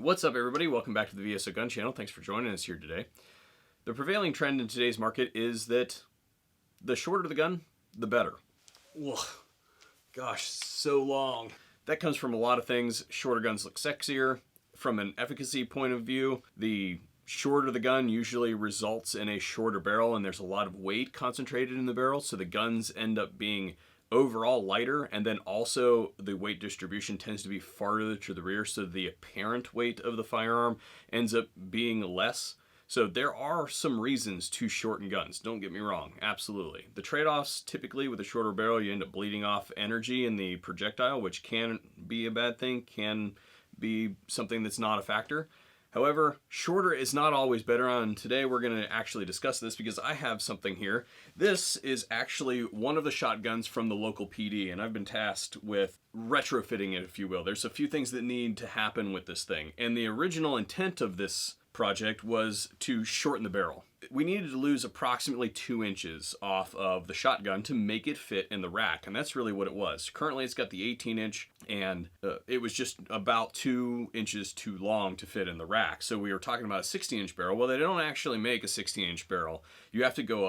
What's up, everybody? Welcome back to the VSO Gun Channel. Thanks for joining us here today. The prevailing trend in today's market is that the shorter the gun, the better. Ugh. Gosh, so long. That comes from a lot of things. Shorter guns look sexier. From an efficacy point of view, the shorter the gun usually results in a shorter barrel, and there's a lot of weight concentrated in the barrel, so the guns end up being overall lighter, and then also the weight distribution tends to be farther to the rear, so the apparent weight of the firearm ends up being less. So there are some reasons to shorten guns, don't get me wrong, absolutely. The trade-offs, typically with a shorter barrel, you end up bleeding off energy in the projectile, which can be a bad thing, can be something that's not a factor. However, shorter is not always better, and today we're going to actually discuss this because I have something here. This is actually one of the shotguns from the local PD, and I've been tasked with retrofitting it, if you will. There's a few things that need to happen with this thing, and the original intent of this project was to shorten the barrel. We needed to lose approximately 2 inches off of the shotgun to make it fit in the rack, and that's really what it was. Currently it's got the 18-inch, and it was just about 2 inches too long to fit in the rack. So we were talking about a 16-inch barrel. Well, they don't actually make a 16-inch barrel. You have to go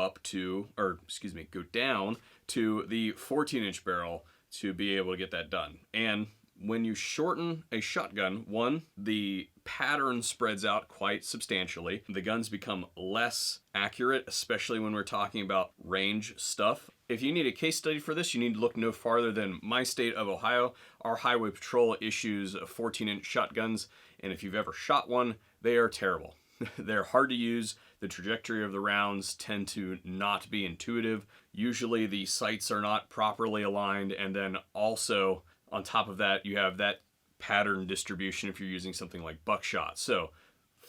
down to the 14-inch barrel to be able to get that done. And when you shorten a shotgun, one, the pattern spreads out quite substantially. The guns become less accurate, especially when we're talking about range stuff. If you need a case study for this, you need to look no farther than my state of Ohio. Our highway patrol issues 14-inch shotguns, and if you've ever shot one, they are terrible. They're hard to use. The trajectory of the rounds tend to not be intuitive. Usually the sights are not properly aligned, and then also on top of that, you have that pattern distribution if you're using something like buckshot. So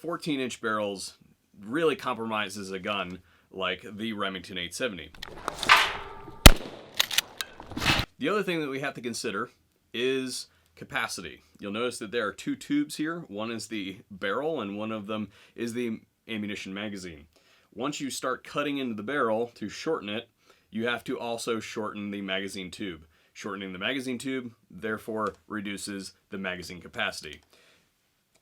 14-inch barrels really compromises a gun like the Remington 870. The other thing that we have to consider is capacity. You'll notice that there are 2 tubes here. One is the barrel and one of them is the ammunition magazine. Once you start cutting into the barrel to shorten it, you have to also shorten the magazine tube. Shortening the magazine tube, therefore, reduces the magazine capacity.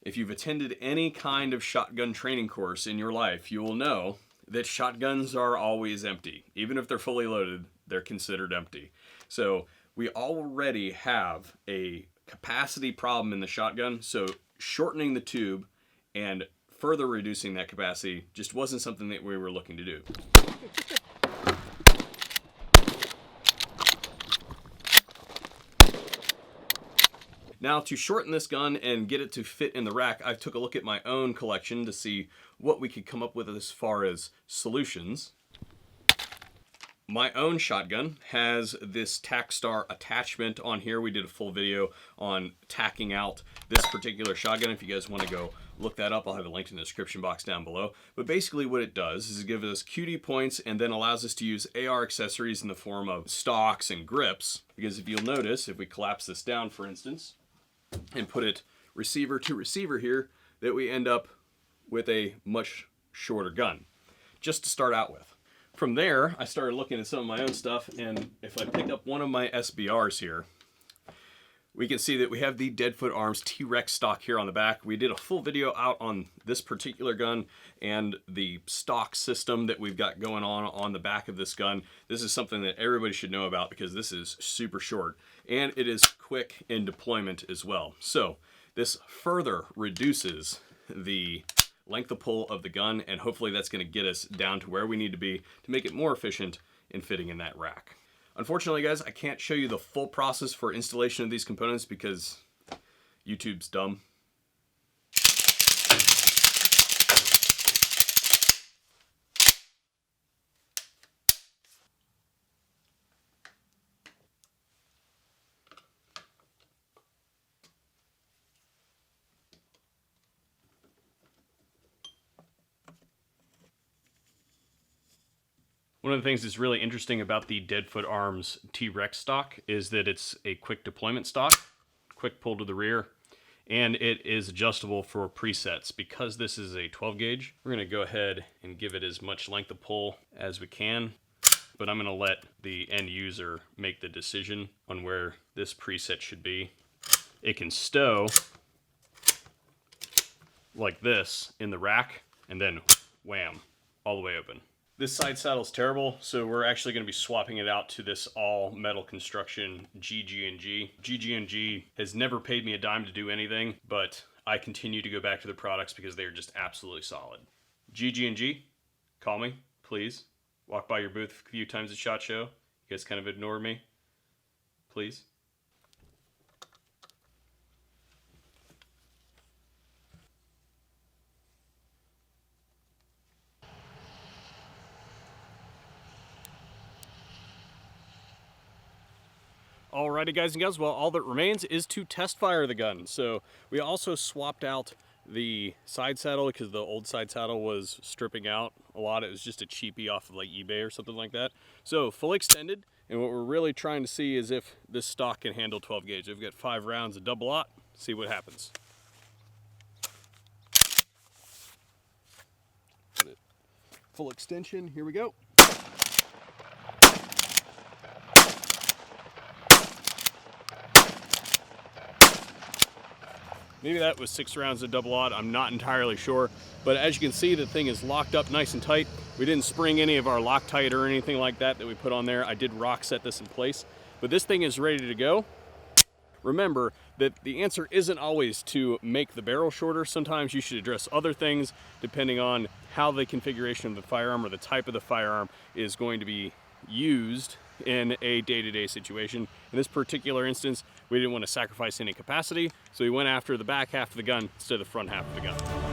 If you've attended any kind of shotgun training course in your life, you will know that shotguns are always empty. Even if they're fully loaded, they're considered empty. So we already have a capacity problem in the shotgun, so shortening the tube and further reducing that capacity just wasn't something that we were looking to do. Now, to shorten this gun and get it to fit in the rack, I took a look at my own collection to see what we could come up with as far as solutions. My own shotgun has this tack star attachment on here. We did a full video on tacking out this particular shotgun. If you guys want to go look that up, I'll have a link in the description box down below. But basically what it does is it gives us QD points and then allows us to use AR accessories in the form of stocks and grips. Because if you'll notice, if we collapse this down, for instance, and put it receiver to receiver here, that we end up with a much shorter gun, just to start out with. From there, I started looking at some of my own stuff, and if I pick up one of my SBRs here, we can see that we have the Deadfoot Arms TRex Stock here on the back. We did a full video out on this particular gun and the stock system that we've got going on the back of this gun. This is something that everybody should know about because this is super short and it is quick in deployment as well. So this further reduces the length of pull of the gun, and hopefully that's going to get us down to where we need to be to make it more efficient in fitting in that rack. Unfortunately, guys, I can't show you the full process for installation of these components because YouTube's dumb. One of the things that's really interesting about the Deadfoot Arms TRex stock is that it's a quick deployment stock, quick pull to the rear, and it is adjustable for presets. Because this is a 12 gauge, we're going to go ahead and give it as much length of pull as we can, but I'm going to let the end user make the decision on where this preset should be. It can stow like this in the rack, and then wham, all the way open. This side saddle is terrible, so we're actually going to be swapping it out to this all metal construction GG&G. GG&G has never paid me a dime to do anything, but I continue to go back to their products because they are just absolutely solid. GG&G, call me, please. Walk by your booth a few times at SHOT Show. You guys kind of ignored me. Please. Alrighty guys and gals, well all that remains is to test fire the gun. So we also swapped out the side saddle because the old side saddle was stripping out a lot. It was just a cheapie off of like eBay or something like that. So fully extended, and what we're really trying to see is if this stock can handle 12 gauge. We've got 5 rounds of double-aught, see what happens. Full extension, here we go. Maybe that was 6 rounds of double-aught, I'm not entirely sure. But as you can see, the thing is locked up nice and tight. We didn't spring any of our Loctite or anything like that we put on there. I did rock set this in place, but this thing is ready to go. Remember that the answer isn't always to make the barrel shorter. Sometimes you should address other things depending on how the configuration of the firearm or the type of the firearm is going to be used in a day-to-day situation. In this particular instance, we didn't want to sacrifice any capacity, so we went after the back half of the gun instead of the front half of the gun.